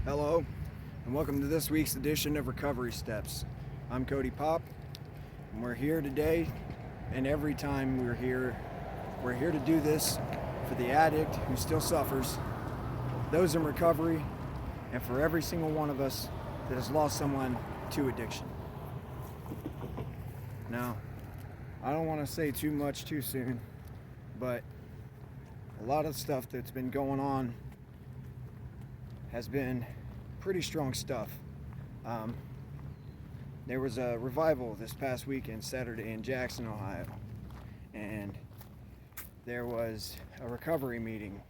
Hello, and welcome to this week's edition of Recovery Steps. I'm Cody Pop, and we're here today, and every time we're here to do this for the addict who still suffers, those in recovery, and for every single one of us that has lost someone to addiction. Now, I don't want to say too much too soon, but a lot of stuff that's been going on has been pretty strong stuff. There was a revival this past weekend, Saturday, in Jackson, Ohio, and there was a recovery meeting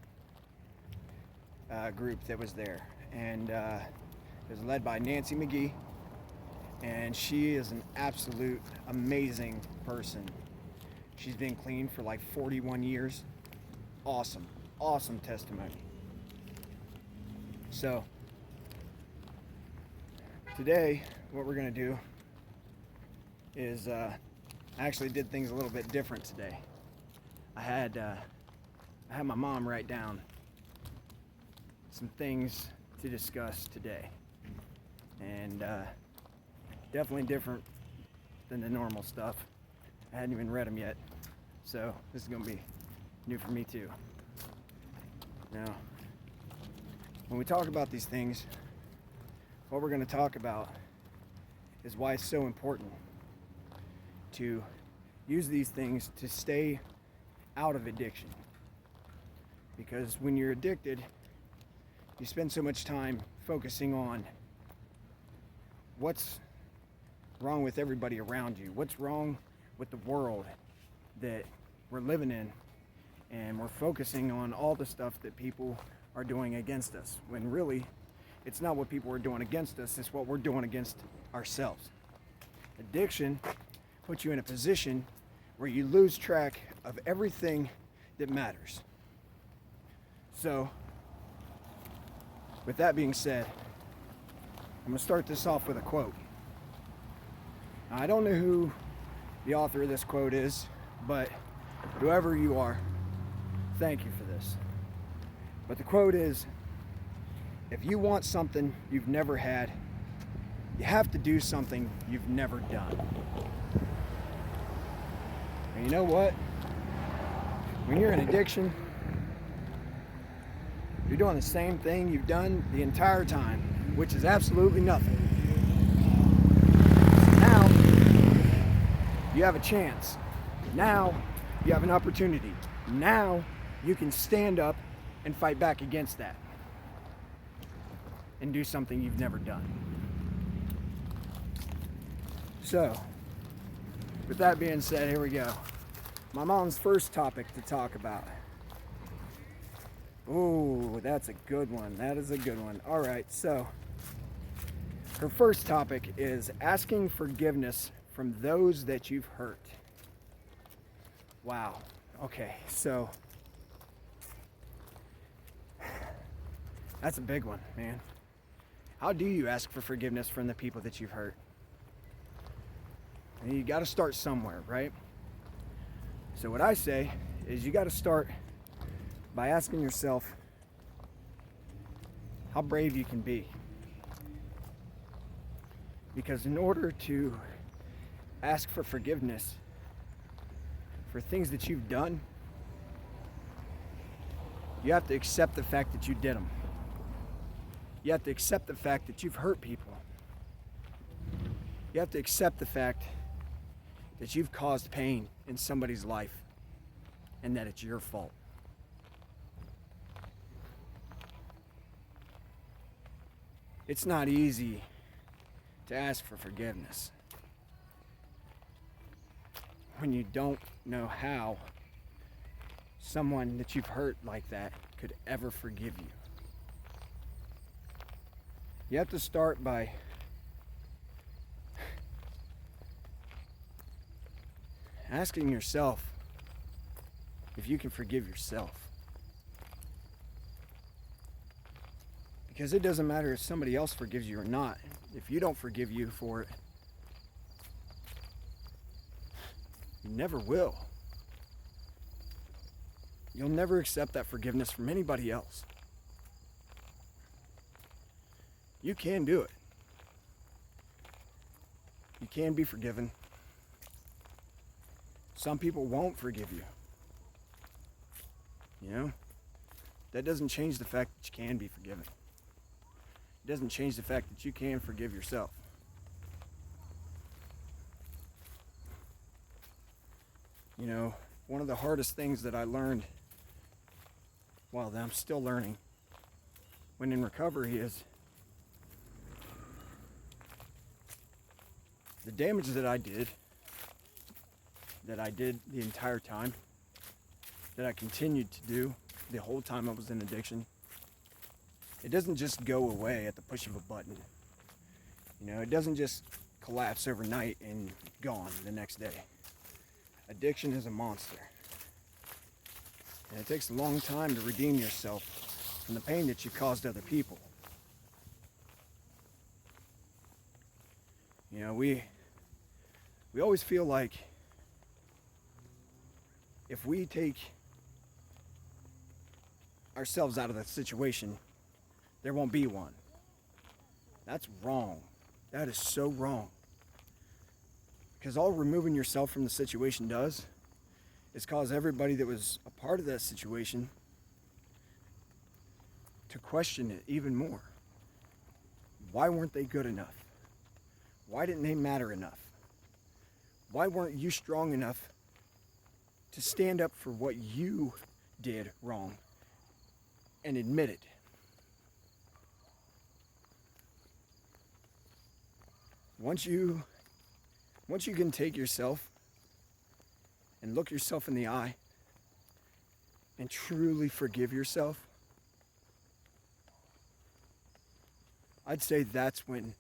group that was there, and it was led by Nancy McGee, and she is an absolute amazing person. She's been clean for like 41 years. Awesome testimony. So, today, what we're going to do is, I actually did things a little bit different today. I had my mom write down some things to discuss today. And definitely different than the normal stuff. I hadn't even read them yet. So, this is going to be new for me too. Now, when we talk about these things, what we're going to talk about is why it's so important to use these things to stay out of addiction. Because when you're addicted, you spend so much time focusing on what's wrong with everybody around you, what's wrong with the world that we're living in, and we're focusing on all the stuff that people are doing against us, when really it's not what people are doing against us, it's what we're doing against ourselves. Addiction puts you in a position where you lose track of everything that matters. So, with that being said, I'm going to start this off with a quote. Now, I don't know who the author of this quote is, but whoever you are, thank you for this. But the quote is, if you want something you've never had, you have to do something you've never done. And you know what? When you're in addiction, you're doing the same thing you've done the entire time, which is absolutely nothing. So now, you have a chance. Now, you have an opportunity. Now, you can stand up and fight back against that and do something you've never done. So, with that being said, here we go. My mom's first topic to talk about. Ooh, that's a good one. That is a good one. All right, so her first topic is asking forgiveness from those that you've hurt. Wow. Okay, so that's a big one, man. How do you ask for forgiveness from the people that you've hurt? And you got to start somewhere, right? So what I say is you got to start by asking yourself how brave you can be. Because in order to ask for forgiveness for things that you've done, you have to accept the fact that you did them. You have to accept the fact that you've hurt people. You have to accept the fact that you've caused pain in somebody's life and that it's your fault. It's not easy to ask for forgiveness when you don't know how someone that you've hurt like that could ever forgive you. You have to start by asking yourself if you can forgive yourself. Because it doesn't matter if somebody else forgives you or not. If you don't forgive you for it, you never will. You'll never accept that forgiveness from anybody else. You can do it. You can be forgiven. Some people won't forgive you. You know? That doesn't change the fact that you can be forgiven. It doesn't change the fact that you can forgive yourself. You know, one of the hardest things that I learned, well, that I'm still learning when in recovery, is the damage that I did the entire time, that I continued to do the whole time I was in addiction. It doesn't just go away at the push of a button. You know, it doesn't just collapse overnight and gone the next day. Addiction is a monster. And it takes a long time to redeem yourself from the pain that you caused other people. You know, we always feel like if we take ourselves out of that situation, there won't be one. That's wrong. That is so wrong. Because all removing yourself from the situation does is cause everybody that was a part of that situation to question it even more. Why weren't they good enough? Why didn't they matter enough? Why weren't you strong enough to stand up for what you did wrong and admit it? Once you can take yourself and look yourself in the eye and truly forgive yourself, I'd say that's when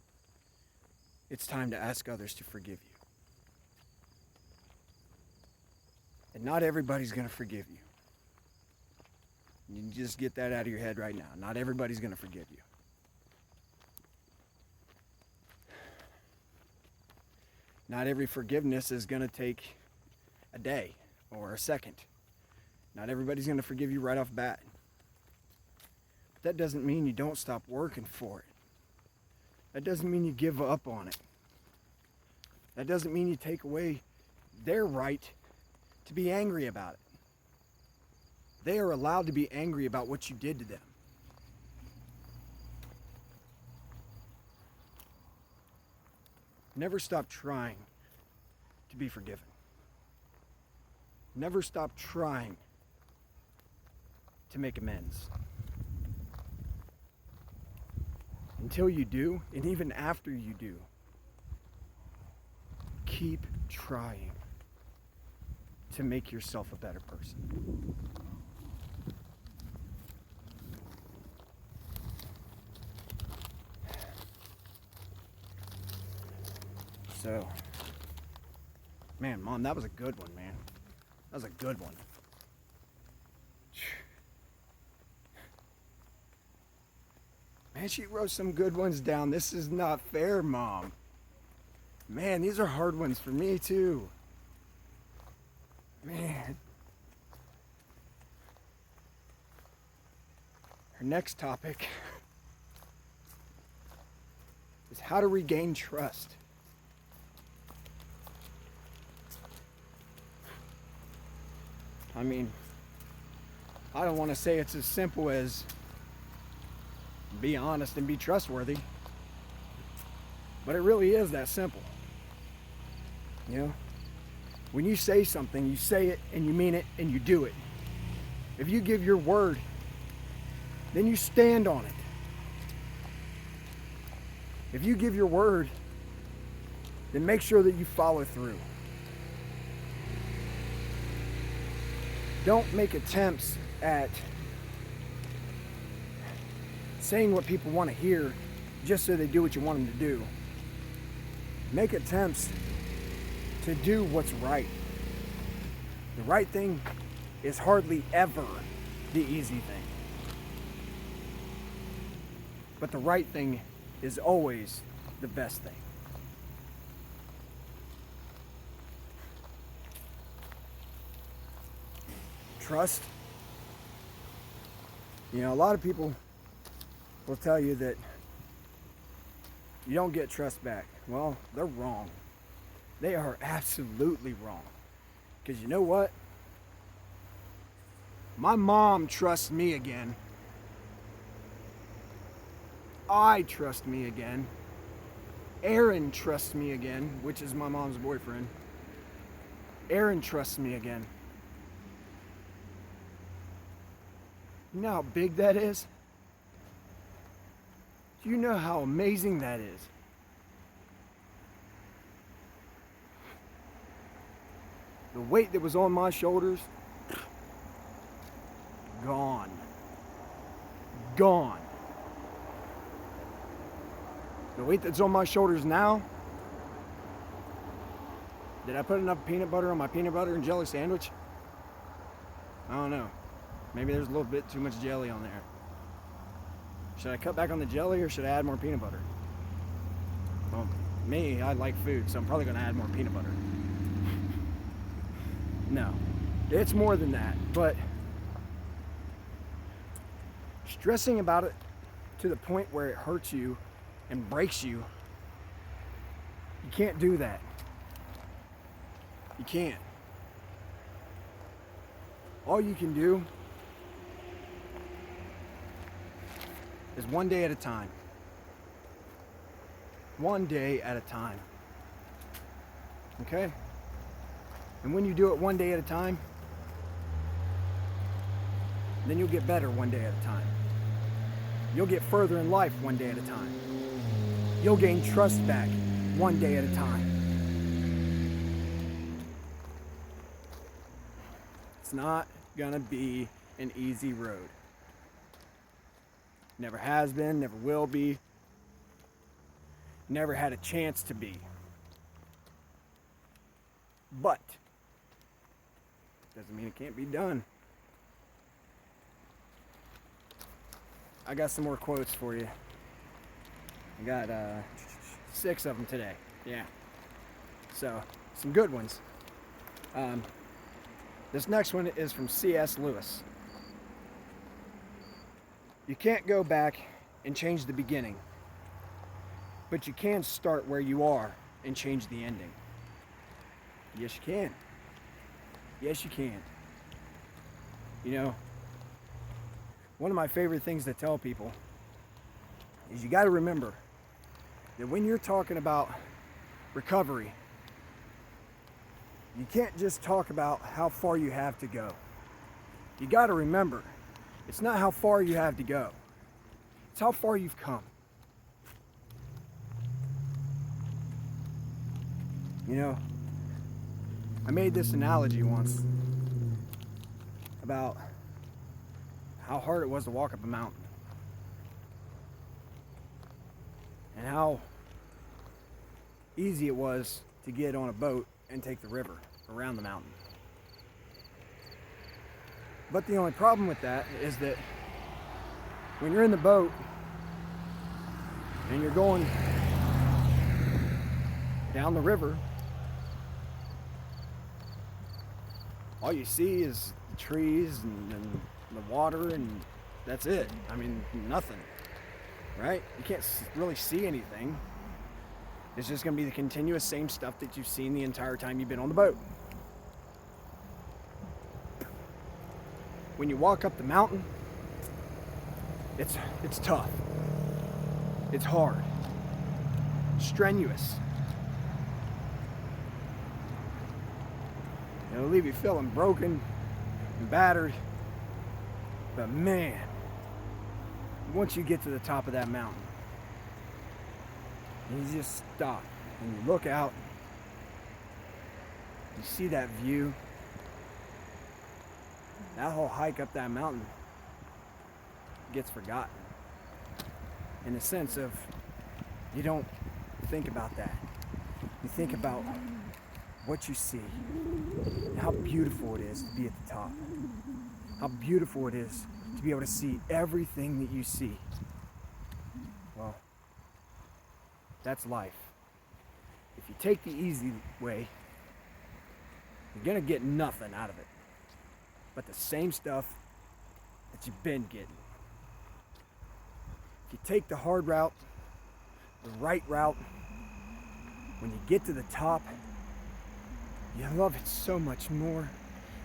it's time to ask others to forgive you. And not everybody's going to forgive you. You just get that out of your head right now. Not everybody's going to forgive you. Not every forgiveness is going to take a day or a second. Not everybody's going to forgive you right off bat. But that doesn't mean you don't stop working for it. That doesn't mean you give up on it. That doesn't mean you take away their right to be angry about it. They are allowed to be angry about what you did to them. Never stop trying to be forgiven. Never stop trying to make amends. Until you do, and even after you do, keep trying to make yourself a better person. So, man, Mom, that was a good one, man. That was a good one. Man, she wrote some good ones down. This is not fair, Mom. Man, these are hard ones for me, too. Man. Her next topic is how to regain trust. I mean, I don't want to say it's as simple as be honest and be trustworthy, but it really is that simple. You know, when you say something, you say it and you mean it and you do it. If you give your word, then you stand on it. If you give your word, then make sure that you follow through. Don't make attempts at saying what people want to hear just so they do what you want them to do. Make attempts to do what's right. The right thing is hardly ever the easy thing. But the right thing is always the best thing. Trust. You know, a lot of people will tell you that you don't get trust back. Well, they're wrong. They are absolutely wrong. Because you know what? My mom trusts me again. I trust me again. Aaron trusts me again, which is my mom's boyfriend. Aaron trusts me again. You know how big that is? Do you know how amazing that is? The weight that was on my shoulders, gone. Gone. The weight that's on my shoulders now, did I put enough peanut butter on my peanut butter and jelly sandwich? I don't know. Maybe there's a little bit too much jelly on there. Should I cut back on the jelly or should I add more peanut butter? Well, me, I like food, so I'm probably gonna add more peanut butter. No, it's more than that, but stressing about it to the point where it hurts you and breaks you, you can't do that. You can't. All you can do is one day at a time. One day at a time. Okay? And when you do it one day at a time, then you'll get better one day at a time. You'll get further in life one day at a time. You'll gain trust back one day at a time. It's not gonna be an easy road. Never has been, never will be. Never had a chance to be. But doesn't mean it can't be done. I got some more quotes for you. I got 6 of them today. Yeah. So, some good ones. This next one is from C.S. Lewis. You can't go back and change the beginning, but you can start where you are and change the ending. Yes, you can. Yes, you can. You know, one of my favorite things to tell people is you got to remember that when you're talking about recovery, you can't just talk about how far you have to go. You got to remember, it's not how far you have to go. It's how far you've come. You know, I made this analogy once about how hard it was to walk up a mountain and how easy it was to get on a boat and take the river around the mountain. But the only problem with that is that when you're in the boat and you're going down the river, all you see is the trees and the water, and that's it. I mean, nothing, right? You can't really see anything. It's just going to be the continuous same stuff that you've seen the entire time you've been on the boat. When you walk up the mountain, it's tough. It's hard. Strenuous. It'll leave you feeling broken and battered. But man, once you get to the top of that mountain, and you just stop and you look out, you see that view, that whole hike up that mountain gets forgotten. In the sense of, you don't think about that. You think about what you see, and how beautiful it is to be at the top. How beautiful it is to be able to see everything that you see. Well, that's life. If you take the easy way, you're gonna get nothing out of it but the same stuff that you've been getting. If you take the hard route, the right route, when you get to the top, you love it so much more,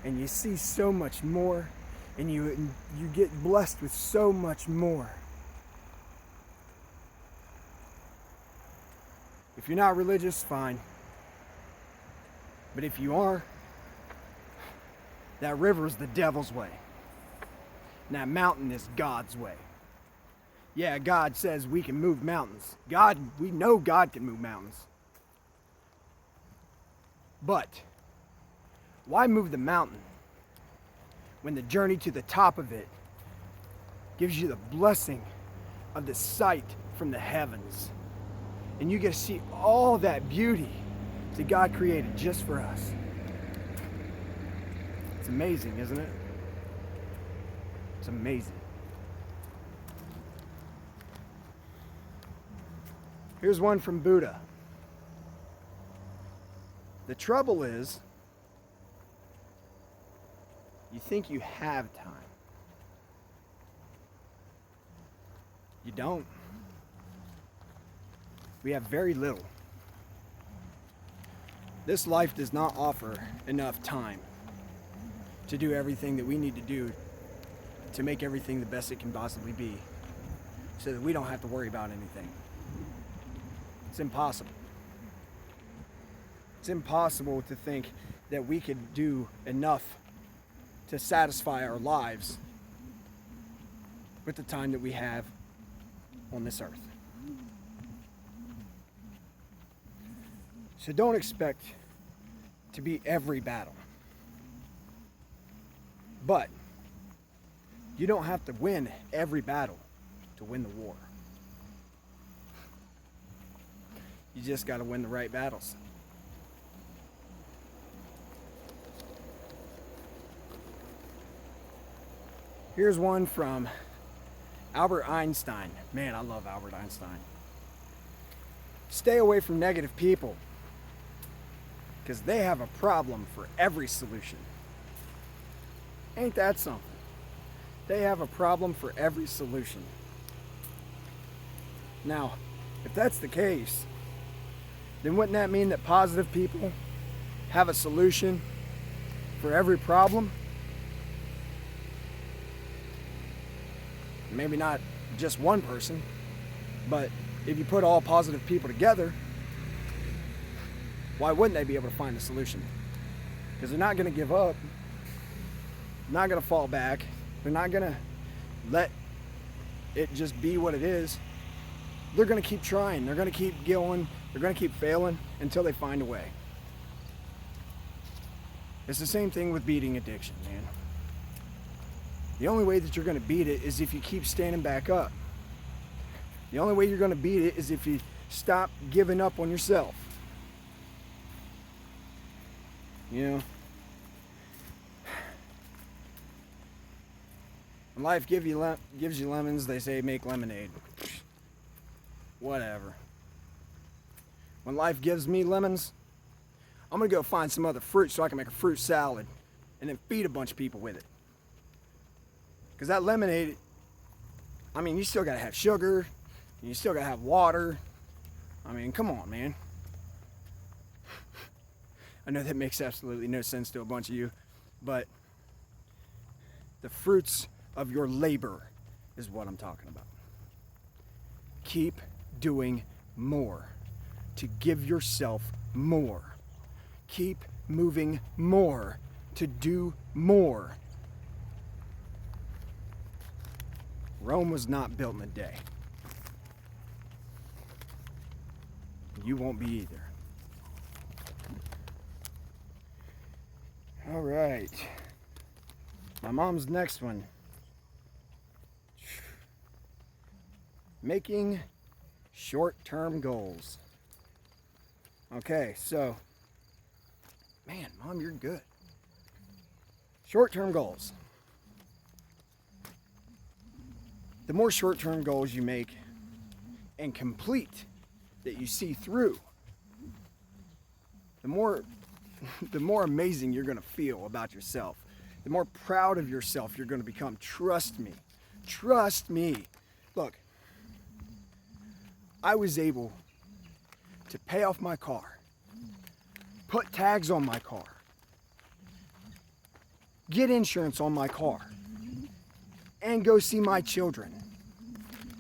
and you see so much more, and you get blessed with so much more. If you're not religious, fine. But if you are, that river is the devil's way. And that mountain is God's way. Yeah, God says we can move mountains. We know God can move mountains. But why move the mountain when the journey to the top of it gives you the blessing of the sight from the heavens? And you get to see all that beauty that God created just for us. It's amazing, isn't it? It's amazing. Here's one from Buddha. The trouble is, you think you have time. You don't. We have very little. This life does not offer enough time to do everything that we need to do to make everything the best it can possibly be, so that we don't have to worry about anything. It's impossible. It's impossible to think that we could do enough to satisfy our lives with the time that we have on this earth. So don't expect to be every battle. But you don't have to win every battle to win the war. You just got to win the right battles. Here's one from Albert Einstein. Man, I love Albert Einstein. Stay away from negative people, because they have a problem for every solution. Ain't that something? They have a problem for every solution. Now, if that's the case, then wouldn't that mean that positive people have a solution for every problem? Maybe not just one person, but if you put all positive people together, why wouldn't they be able to find a solution? Because they're not going to give up, not going to fall back, they're not going to let it just be what it is. They're going to keep trying, they're going to keep going, they're going to keep failing until they find a way. It's the same thing with beating addiction, man. The only way that you're going to beat it is if you keep standing back up. The only way you're going to beat it is if you stop giving up on yourself. You know, when life gives you lemons, they say make lemonade. Whatever. When life gives me lemons, I'm going to go find some other fruit so I can make a fruit salad and then feed a bunch of people with it. Because that lemonade, I mean, you still got to have sugar, and you still got to have water. I mean, come on, man. I know that makes absolutely no sense to a bunch of you, but the fruits of your labor is what I'm talking about. Keep doing more to give yourself more. Keep moving more to do more. Rome was not built in a day. You won't be either. All right. My mom's next one. Making short-term goals. Okay, so, man, Mom, you're good. Short-term goals. The more short-term goals you make and complete that you see through, the more amazing you're going to feel about yourself. The more proud of yourself you're going to become. Trust me. Trust me. Look, I was able to pay off my car, put tags on my car, get insurance on my car, and go see my children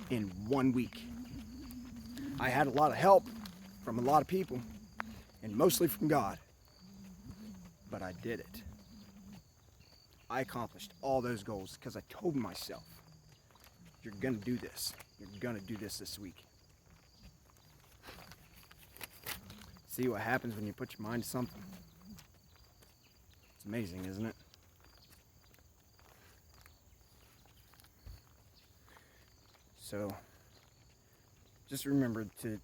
in 1 week. I had a lot of help from a lot of people, and mostly from God, but I did it. I accomplished all those goals because I told myself, you're gonna do this. You're gonna do this week. See what happens when you put your mind to something? It's amazing, isn't it? So, just remember to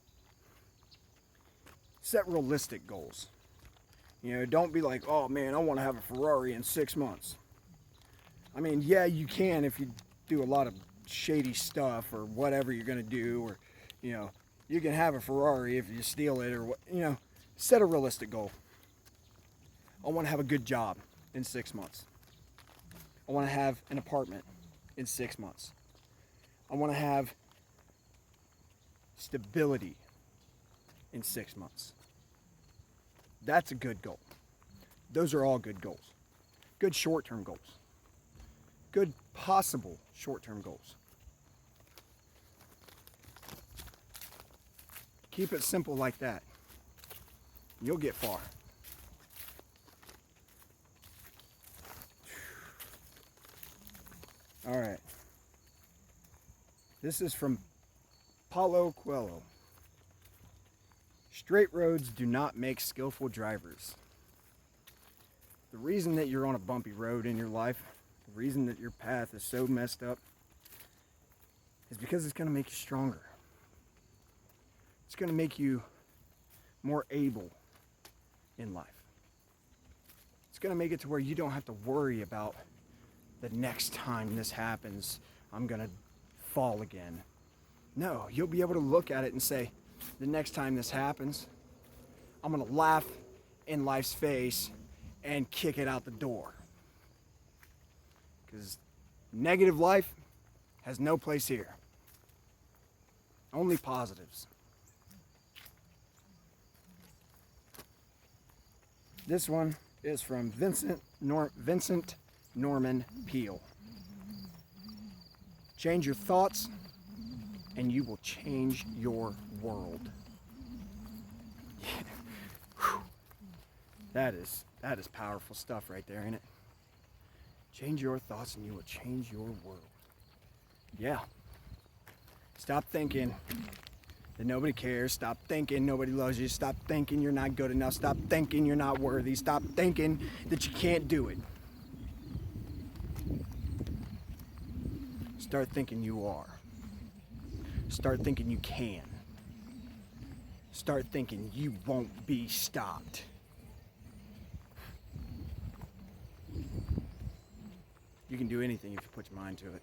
set realistic goals. You know, don't be like, oh man, I want to have a Ferrari in 6 months. I mean, yeah, you can if you do a lot of shady stuff or whatever you're going to do, or, you know, you can have a Ferrari if you steal it, or what, you know, set a realistic goal. I want to have a good job in 6 months. I want to have an apartment in 6 months. I want to have stability in 6 months. That's a good goal. Those are all good goals. Good short-term goals. Good possible short-term goals. Keep it simple like that. You'll get far. All right. This is from Paulo Coelho. Straight roads do not make skillful drivers. The reason that you're on a bumpy road in your life, the reason that your path is so messed up, is because it's going to make you stronger. It's going to make you more able in life. It's going to make it to where you don't have to worry about the next time this happens, I'm going to fall again. No, you'll be able to look at it and say, the next time this happens, I'm going to laugh in life's face and kick it out the door. Because negative life has no place here. Only positives. This one is from Vincent Norman Peale. Change your thoughts and you will change your world. That is powerful stuff right there, ain't it? Change your thoughts and you will change your world. Yeah. Stop thinking that nobody cares. Stop thinking nobody loves you. Stop thinking you're not good enough. Stop thinking you're not worthy. Stop thinking that you can't do it. Start thinking you are. Start thinking you can. Start thinking you won't be stopped. You can do anything if you put your mind to it.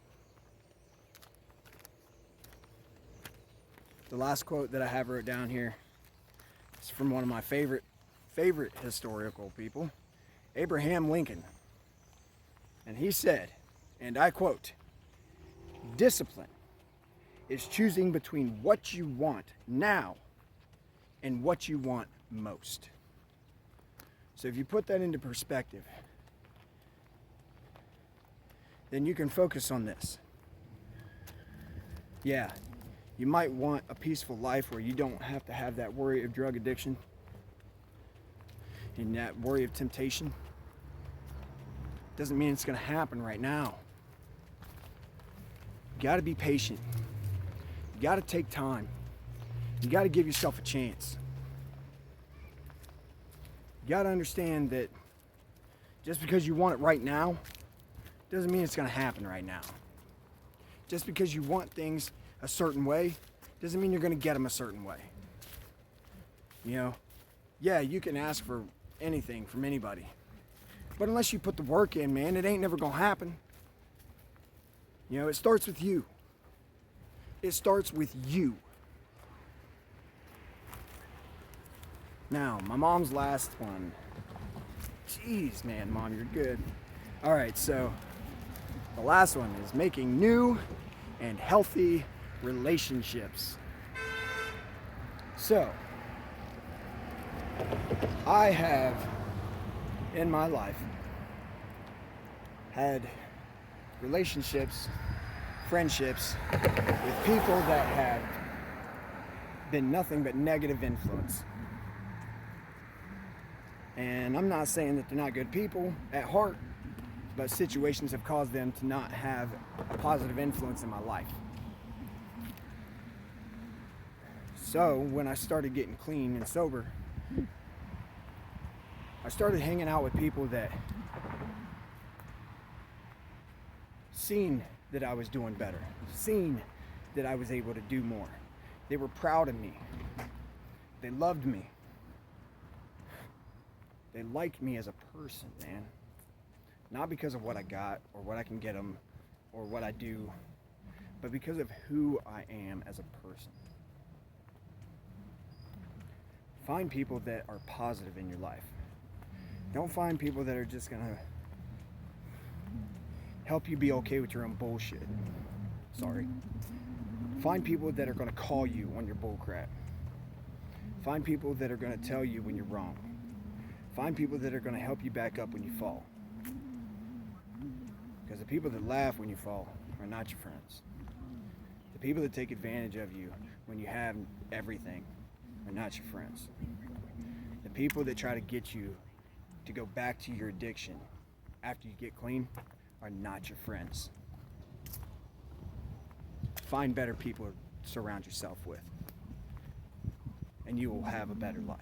The last quote that I have wrote down here is from one of my favorite historical people, Abraham Lincoln. And he said, and I quote, "Discipline is choosing between what you want now and what you want most." So if you put that into perspective, then you can focus on this. Yeah, you might want a peaceful life where you don't have to have that worry of drug addiction and that worry of temptation. Doesn't mean it's going to happen right now. You got to be patient. You got to take time. You got to give yourself a chance. You got to understand that just because you want it right now doesn't mean it's going to happen right now. Just because you want things a certain way doesn't mean you're going to get them a certain way. You know, yeah, you can ask for anything from anybody, but unless you put the work in, man, it ain't never going to happen. You know, it starts with you. It starts with you. Now, my mom's last one. Jeez, man, Mom, you're good. All right, so the last one is making new and healthy relationships. So, I have in my life had relationships, friendships with people that have been nothing but negative influence. And I'm not saying that they're not good people at heart, but situations have caused them to not have a positive influence in my life. So when I started getting clean and sober, I started hanging out with people that seen that I was doing better, seen that I was able to do more. They were proud of me. They loved me. They liked me as a person, man. Not because of what I got or what I can get them or what I do, but because of who I am as a person. Find people that are positive in your life. Don't find people that are just gonna help you be okay with your own bullshit. Sorry. Find people that are gonna call you on your bullcrap. Find people that are gonna tell you when you're wrong. Find people that are gonna help you back up when you fall. Because the people that laugh when you fall are not your friends. The people that take advantage of you when you have everything are not your friends. The people that try to get you to go back to your addiction after you get clean are not your friends. Find better people to surround yourself with, and you will have a better life.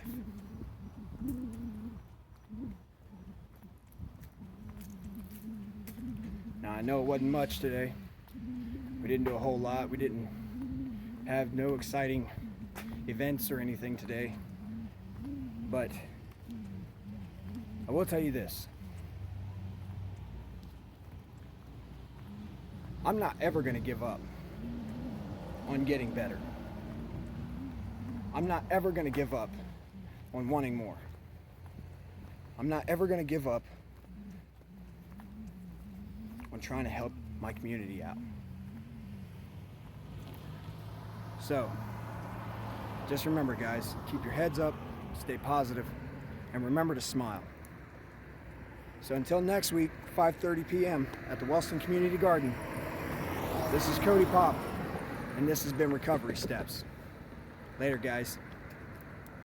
Now, I know it wasn't much today. We didn't do a whole lot. We didn't have no exciting events or anything today. But I will tell you this. I'm not ever going to give up on getting better. I'm not ever going to give up on wanting more. I'm not ever going to give up on trying to help my community out. So, just remember, guys, keep your heads up, stay positive, and remember to smile. So until next week, 5:30 p.m. at the Wellston Community Garden, this is Cody Pop, and this has been Recovery Steps. Later, guys.